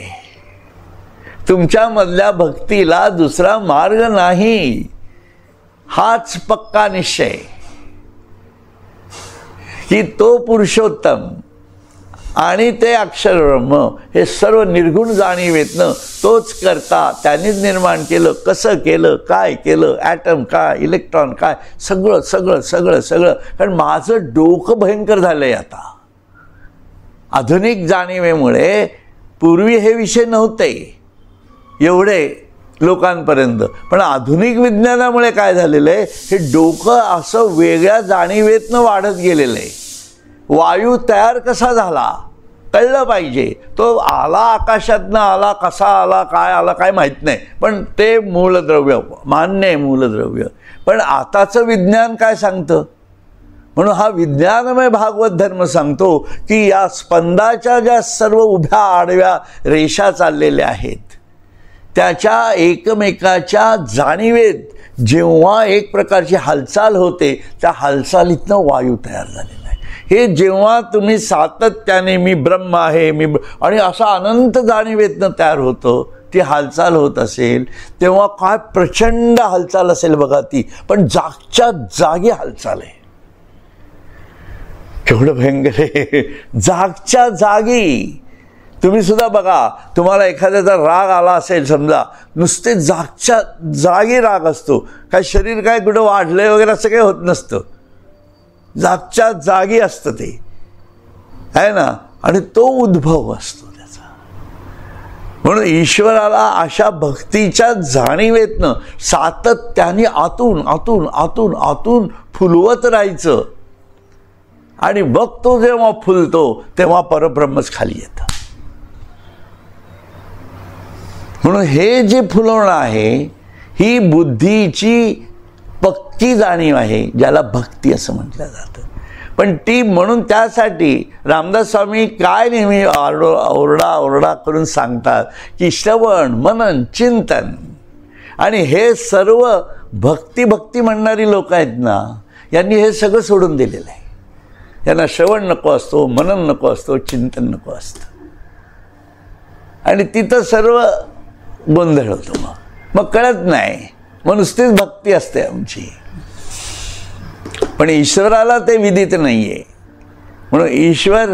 तुमच्यामधल्या भक्तीला दुसरा मार्ग नाही. हाच पक्का निश्चय की तो पुरुषोत्तम आणि ते अक्षर ब्रह्म हे सर्व निर्गुण जाणीवेतनं तोच करता, त्यांनीच निर्माण केलं. कसं केलं, काय केलं, ॲटम काय, इलेक्ट्रॉन काय, सगळं सगळं सगळं सगळं. कारण माझं डोकं भयंकर झालंय आता आधुनिक जाणीवेमुळे. पूर्वी हे विषय नव्हते एवढे लोकांपर्यंत, पण आधुनिक विज्ञानामुळे काय झालेलं आहे, हे डोकं असं वेगळ्या जाणीवेतनं वाढत गेलेलं आहे. वायू तयार कसा झाला कळलं पाहिजे. तो आला आकाशातनं, आला कसा आला, काय आला काय माहीत नाही, पण ते मूलद्रव्य मान्य आहे, मूलद्रव्य. पण आताचं विज्ञान काय सांगतं? म्हणून हा विज्ञानमय भागवत धर्म सांगतो की या स्पंदाच्या ज्या सर्व उभ्या आडव्या रेषा चाललेल्या आहेत, त्याच्या एकमेकाच्या जाणीवेत जेव्हा एक प्रकारची हालचाल होते, त्या हालचालीतनं वायू तयार झालेला आहे. हे जेव्हा तुम्ही सातत्याने मी ब्रह्म आहे, मी आणि असा अनंत जाणीवेतनं तयार होतं, ती हालचाल होत असेल, तेव्हा काय प्रचंड हालचाल असेल बघा ती. पण जागच्या जागी हालचाल आहे. केवढं भयंकर आहे. जागच्या जागी. तुम्ही सुद्धा बघा, तुम्हाला एखाद्याचा राग आला असेल समजा, नुसते जागच्या जागी राग असतो. काय शरीर काय कुठं वाढलंय वगैरे असं काही होत नसतं. जागच्या जागी असतं ते, आहे ना. आणि तो उद्भव असतो त्याचा. म्हणून ईश्वराला अशा भक्तीच्या जाणीवेतनं सातत्याने आतून आतून आतून आतून फुलवत राहायचं. आणि मग तो जेव्हा फुलतो तेव्हा परब्रह्मच खाली येतं. म्हणून हे जे फुलवणं आहे ही बुद्धीची पक्की जाणीव आहे, ज्याला भक्ती असं म्हटलं जातं. पण ती म्हणून त्यासाठी रामदास स्वामी काय नेहमी ओरडा करून सांगतात की श्रवण मनन चिंतन. आणि हे सर्व भक्ती म्हणणारी लोक आहेत ना, यांनी हे सगळं सोडून दिलेलं आहे. यांना श्रवण नको असतो, मनन नको असतो, चिंतन नको असतं. आणि तिथं सर्व गोंधळ होतो. मग कळत नाही, मग नुसतीच भक्ती असते आमची. पण ईश्वराला ते विदित नाही आहे. म्हणून ईश्वर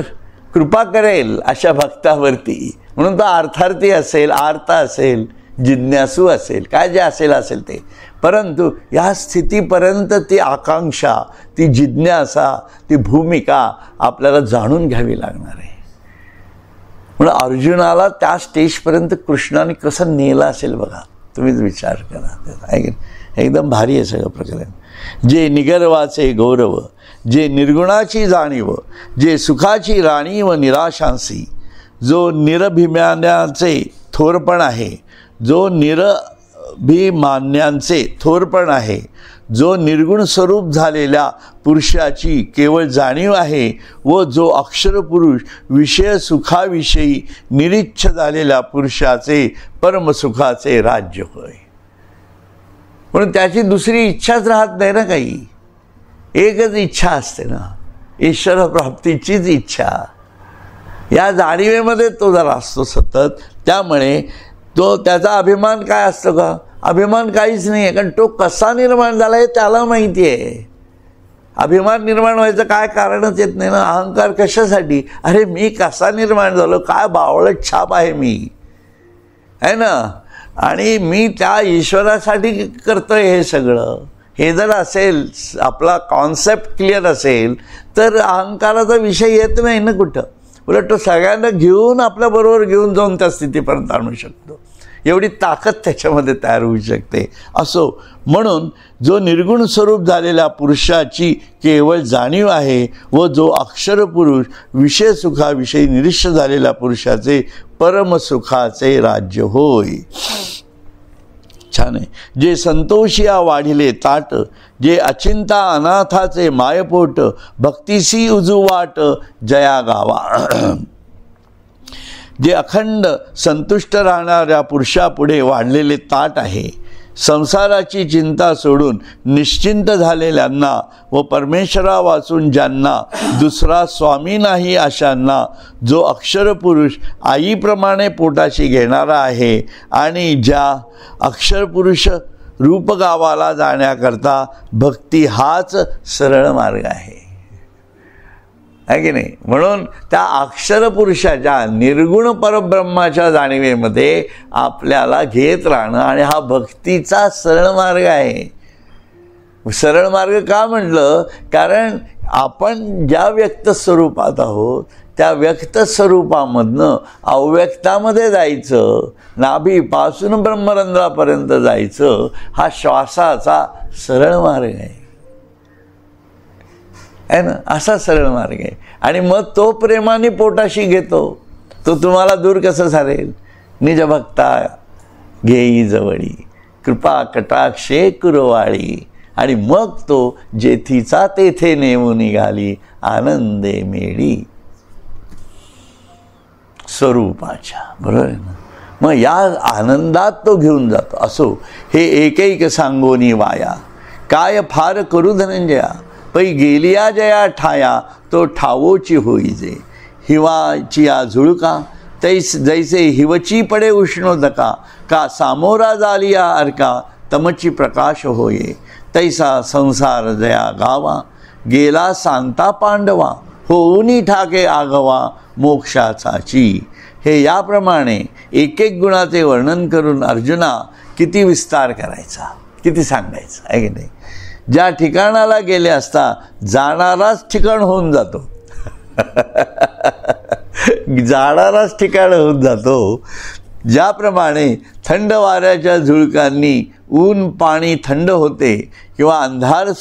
कृपा करेल अशा भक्तावरती. म्हणून तो अर्थार्थी असेल, आर्ता असेल, जिज्ञासू असेल, काय जे असेल ते. परंतु या स्थितीपर्यंत ती आकांक्षा, ती जिज्ञासा, ती भूमिका आपल्याला जाणून घ्यावी लागणार आहे. म्हणून अर्जुनाला त्या स्टेजपर्यंत कृष्णाने कसं नेलं असेल बघा, तुम्हीच विचार करा. एकदम भारी आहे सगळं प्रकरण. जे निगर्वाचे गौरव, जे निर्गुणाची जाणीव, जे सुखाची राणी व निराशांसी, जो निरभिमानाचे थोरपण आहे, जो निरभिमान्यांचे थोरपण आहे, जो निर्गुण स्वरूप झालेल्या पुरुषाची केवळ जाणीव आहे, व जो अक्षर पुरुष विषय सुखाविषयी निरीच्छ झालेल्या पुरुषाचे परमसुखाचे राज्य होय. म्हणून त्याची दुसरी इच्छाच राहत नाही ना. काही एकच इच्छा असते ना, ईश्वर प्राप्तीचीच इच्छा. या जाणीवेमध्ये तो जरा असतो सतत. त्यामुळे तो त्याचा अभिमान काय असतो का? अभिमान काहीच नाही आहे. कारण तो कसा निर्माण झाला हे त्याला माहिती आहे. अभिमान निर्माण व्हायचं काय कारणच येत नाही ना. अहंकार कशासाठी? अरे मी कसा निर्माण झालो, काय बावळट छाप आहे मी, आहे ना. आणि मी त्या ईश्वरासाठी करतोय हे सगळं. हे जर असेल, आपला कॉन्सेप्ट क्लिअर असेल, तर अहंकाराचा विषय येत नाही ना कुठं. उलट तो सगळ्यांना घेऊन आपल्याबरोबर घेऊन जाऊन त्या स्थितीपर्यंत आणू शकतो. एवढी ताकद त्याच्यामध्ये तयार होऊ शकते. असो, म्हणून जो निर्गुण स्वरूप झालेल्या पुरुषाची केवळ जाणीव आहे, व जो अक्षर पुरुष विषय सुखाविषयी निरीच्छ झालेल्या पुरुषाचे परमसुखाचे राज्य होय. छान आहे. जे संतोषिया वाढिले ताट, जे अचिंता अनाथाचे मायपोट, भक्तिसी उजुवाट जया गावा. जे अखंड संतुष्ट राहणाऱ्या पुरुषापुढे वाढलेले ताट आहे. संसाराची चिंता सोडून निश्चिंत झालेल्यांना व परमेश्वरा वाचून ज्यांना दुसरा स्वामी नाही अशांना जो अक्षरपुरुष आईप्रमाणे पोटाशी घेणारा आहे आणि ज्या अक्षरपुरुष रूपगावाला जाण्याकरता भक्ती हाच सरळ मार्ग आहे की नाही. म्हणून त्या अक्षरपुरुषाच्या निर्गुण परब्रह्माच्या जाणीवेमध्ये आपल्याला घेत राहणं आणि हा भक्तीचा सरळ मार्ग आहे. सरळ मार्ग का म्हटलं, कारण आपण ज्या व्यक्त स्वरूपात आहोत त्या व्यक्त स्वरूपामधनं अव्यक्तामध्ये जायचं, नाभीपासून ब्रह्मरंध्रापर्यंत जायचं, हा श्वासाचा सरळ मार्ग आहे ना. असा सरळ मार्ग आहे. आणि मग तो प्रेमाने पोटाशी घेतो. तो तुम्हाला दूर कसं सारेल. निज भक्ता घेई जवळी, कृपा कटाक्षे कुरवाळी. आणि मग तो जेथीचा तेथे नेमून निघाली, आनंदे मेळी स्वरूपाच्या. बरोबर आहे ना. मग या आनंदात तो घेऊन जातो. असो हे एक सांगोनी वाया, काय फार करू धनंजया, पै गेलिया जया ठाया, तो ठावोची होईजे. हिवाची या झुळका, जैसे हिवची पडे उष्णोदका, का सामोरा जालिया अर्का, तमची प्रकाश होये. तैसा संसार जया गावा, गेला सांगता पांडवा, होऊनी ठाके आगवा मोक्षाचाची. हे याप्रमाणे एक एक गुणाचे वर्णन करून अर्जुना किती विस्तार करायचा, किती सांगायचं आहे की नाही. ज्या ठिकाणाला गेले असता जाणाराच ठिकाण होऊन जातो. जाणाराच ठिकाण होऊन जातो. ज्याप्रमाणे थंड वाऱ्याच्या झुळकांनी ऊन पाणी थंड होते किंवा अंधार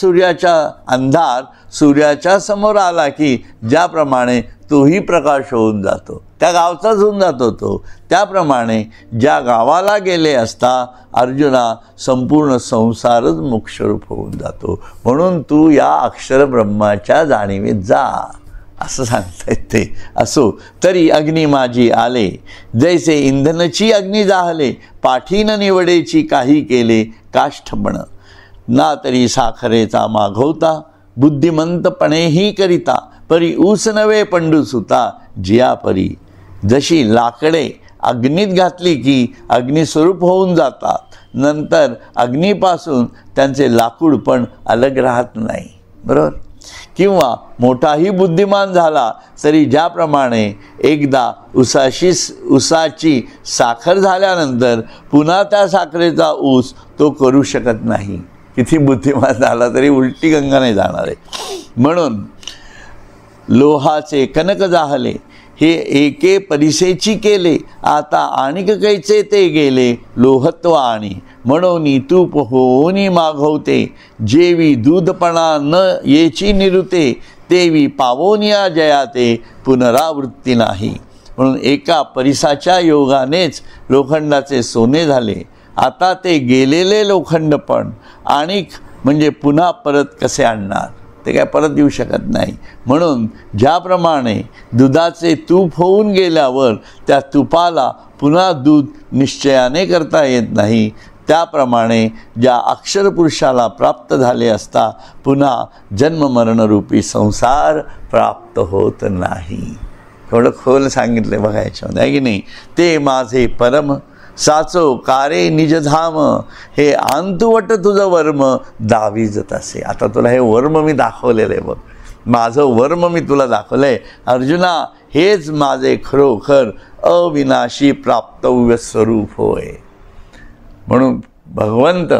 सूर्याच्या समोर आला की ज्याप्रमाणे तोही प्रकाश होऊन जातो, त्या गावचाच होऊन जातो तो. त्याप्रमाणे ज्या गावाला गेले असता अर्जुना संपूर्ण संसारच मोक्षरूप होऊन जातो. म्हणून तू या अक्षर ब्रह्माच्या जाणीवेत जा असं सांगतायत ते. असो तरी अग्नी माझी आले, जैसे इंधनची अग्नी जाहले, पाठीन निवडेची काही केले काष्ठपण. ना तरी साखरेचा मागवता, बुद्धिमंतपणेही करिता, परी ऊस नवे पंडुसुता जिया परी. जशी लाकडे अग्नीत घातली की अग्निस्वरूप होऊन जातात, नंतर अग्नीपासून त्यांचे लाकूड पण अलग राहत नाही. बरोबर. किंवा मोठाही बुद्धिमान झाला तरी ज्याप्रमाणे एकदा ऊसाची साखर झाल्यानंतर पुन्हा त्या साखरेचा ऊस तो करू शकत नाही. किती बुद्धिमान झाला तरी उलटी गंगा नाही जाणार आहे. म्हणून लोहाचे कनक जाहले, हे एके परिसेची केले, आता आणिक कैचे ते गेले लोहत्व आणि. म्हणून तूप होऊनी मागवते, जेवी दूधपणा न येची निरुते, तेवी पावोनिया जयाते पुनरावृत्ती नाही. म्हणून एका परिसाच्या योगानेच लोखंडाचे सोने झाले. आता ते गेलेले लोखंड पण आणिक म्हणजे पुन्हा परत कसे आणणार, ते काय परत येऊ शकत नाही. म्हणून ज्याप्रमाणे दुधाचे तूप होऊन गेल्यावर त्या तुपाला पुन्हा दूध निश्चयाने करता येत नाही, त्याप्रमाणे ज्या अक्षरपुरुषाला प्राप्त झाले असता पुन्हा जन्ममरणरूपी संसार प्राप्त होत नाही. थोडं खोल सांगितलं बघा याच्यामध्ये आहे की नाही. ते माझे परम साचो कारे निजधाम, हे अंतुवट तुझं वर्म दावीजत असे. आता तुला हे वर्म मी दाखवलेलं आहे बघ, माझं वर्म मी तुला दाखवलं आहे अर्जुना. हेच माझे खरोखर अविनाशी प्राप्तव्य स्वरूप होय. म्हणून भगवंत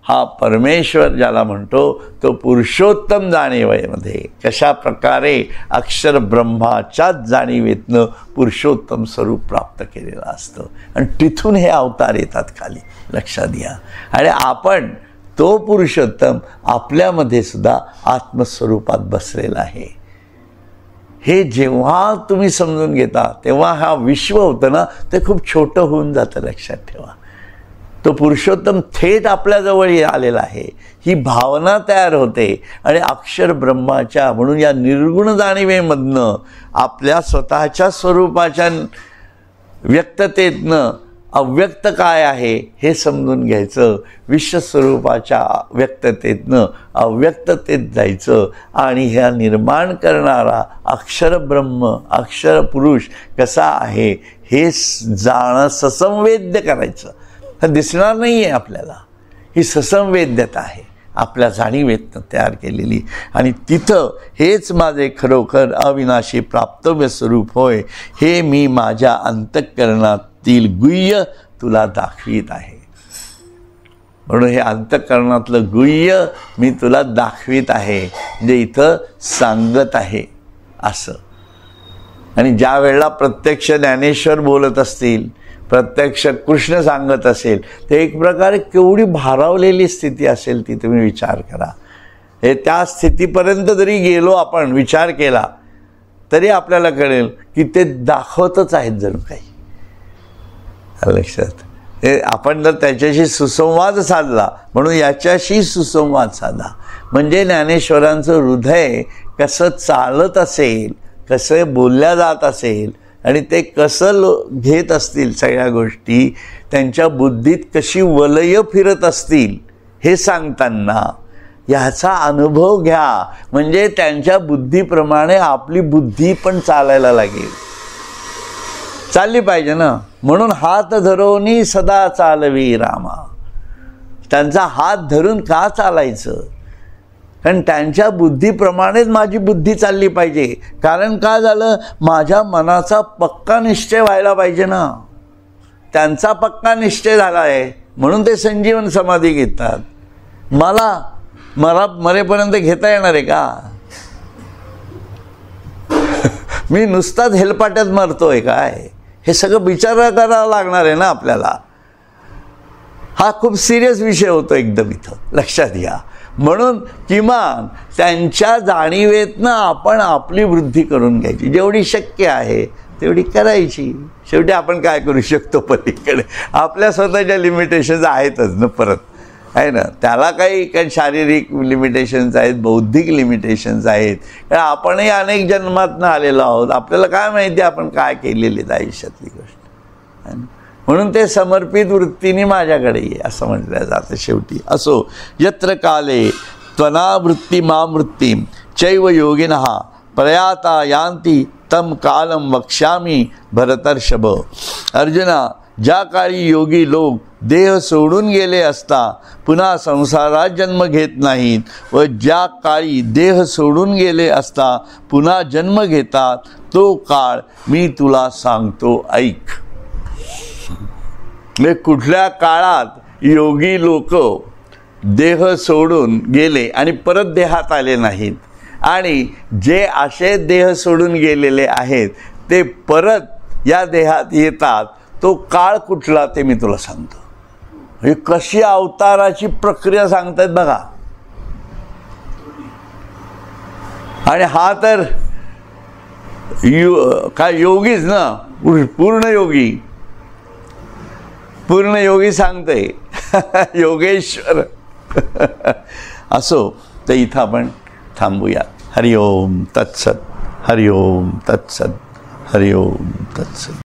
हा परमेश्वर ज्याला म्हणतो तो पुरुषोत्तम जाणीवेमध्ये कशा प्रकारे अक्षर ब्रह्माच्याच जाणीवेतनं पुरुषोत्तम स्वरूप प्राप्त केलेलं असतं आणि तिथून हे अवतार येतात खाली, लक्षात घ्या. आणि आपण तो पुरुषोत्तम आपल्यामध्ये सुद्धा आत्मस्वरूपात बसलेला आहे. हे जेव्हा तुम्ही समजून घेता तेव्हा हा विश्व होतं ना ते खूप छोटं होऊन जातं. लक्षात ठेवा, तो पुरुषोत्तम थेट आपल्याजवळ आलेला आहे. ही भावना तयार होते आणि अक्षर ब्रह्माच्या म्हणून या निर्गुण जाणीवेमधनं आपल्या स्वतःच्या स्वरूपाच्या व्यक्ततेतनं अव्यक्त काय आहे हे समजून घ्यायचं. विश्वस्वरूपाच्या व्यक्ततेतनं अव्यक्ततेत जायचं आणि ह्या निर्माण करणारा अक्षर ब्रह्म अक्षर पुरुष कसा आहे हे जाणं ससंवेद्य करायचं. हा दिसणार नाही आहे आपल्याला, ही ससंवेद्यता आहे आपल्या जाणीवेतनं तयार केलेली. आणि तिथं हेच माझे खरोखर अविनाशी प्राप्तव्य स्वरूप होय, हे मी माझ्या अंतःकरणातील गुह्य तुला दाखवीत आहे. म्हणून हे अंतःकरणातलं गुह्य मी तुला दाखवीत आहे म्हणजे इथं सांगत आहे असं. आणि ज्या वेळेला प्रत्यक्ष ज्ञानेश्वर बोलत असतील, प्रत्यक्ष कृष्ण सांगत असेल, ते एक प्रकारे केवढी भारावलेली स्थिती असेल ती तुम्ही विचार करा. हे त्या स्थितीपर्यंत जरी गेलो आपण, विचार केला तरी आपल्याला कळेल की ते दाखवतच आहेत जणू काही. लक्षात, हे आपण जर त्याच्याशी सुसंवाद साधला, म्हणून याच्याशी सुसंवाद साधा म्हणजे ज्ञानेश्वरांचं हृदय कसं चालत असेल, कसं बोलल्या जात असेल आणि ते कसं घेत असतील सगळ्या गोष्टी, त्यांच्या बुद्धीत कशी वलय फिरत असतील हे सांगताना ह्याचा अनुभव घ्या. म्हणजे त्यांच्या बुद्धीप्रमाणे आपली बुद्धी पण चालायला लागेल, चालली पाहिजे ना. म्हणून हात धरोनी सदा चालवी रामा. त्यांचा हात धरून का चालायचं? कारण त्यांच्या बुद्धीप्रमाणेच माझी बुद्धी चालली पाहिजे. कारण काय झालं, माझ्या मनाचा पक्का निश्चय व्हायला पाहिजे ना. त्यांचा पक्का निश्चय झाला आहे म्हणून ते संजीवन समाधी घेतात. मला मरेपर्यंत घेता येणार आहे का? मी नुसताच हेलपाट्यात मरतोय काय? हे सगळं विचार करावं लागणार आहे ना आपल्याला. हा खूप सिरियस विषय होतो एकदम इथं, लक्षात घ्या. म्हणून किमान त्यांच्या जाणीवेतनं आपण आपली वृद्धी करून घ्यायची, जेवढी शक्य आहे तेवढी करायची. शेवटी आपण काय करू शकतो पलीकडे? आपल्या स्वतःच्या लिमिटेशन्स आहेतच ना, परत आहे ना. त्याला काही शारीरिक लिमिटेशन्स आहेत, बौद्धिक लिमिटेशन्स आहेत. कारण आपणही अनेक जन्मातनं आलेलो आहोत, आपल्याला काय माहिती आपण काय केलेली आहे आयुष्यातली गोष्ट. म्हणून ते समर्पित वृत्तीने माझ्याकडे ये असं म्हटलं जातं शेवटी. असो यत्र काले त्वनावृत्ती मामृत्तीम चैव योगिनः प्रयाता यान्ति तम कालम वक्ष्यामी भरतर्षभ. अर्जुना, ज्या काळी योगी लोक देह सोडून गेले असता पुन्हा संसारात जन्म घेत नाहीत व ज्या काळी देह सोडून गेले असता पुन्हा जन्म घेतात, तो काळ मी तुला सांगतो ऐक. म्हणजे कुठल्या काळात योगी लोक देह सोडून गेले आणि परत देहात आले नाहीत, आणि जे असे देह सोडून गेलेले आहेत ते परत या देहात येतात, तो काळ कुठला ते मी तुला सांगतो. म्हणजे कशी अवताराची प्रक्रिया सांगतायत बघा. आणि हा तर काय योगीच ना, पूर्ण योगी सांगते योगेश्वर. असो तर इथं आपण थांबूया. हरिओम तत्सत, हरिओम तत्सत, हरिओम तत्सत.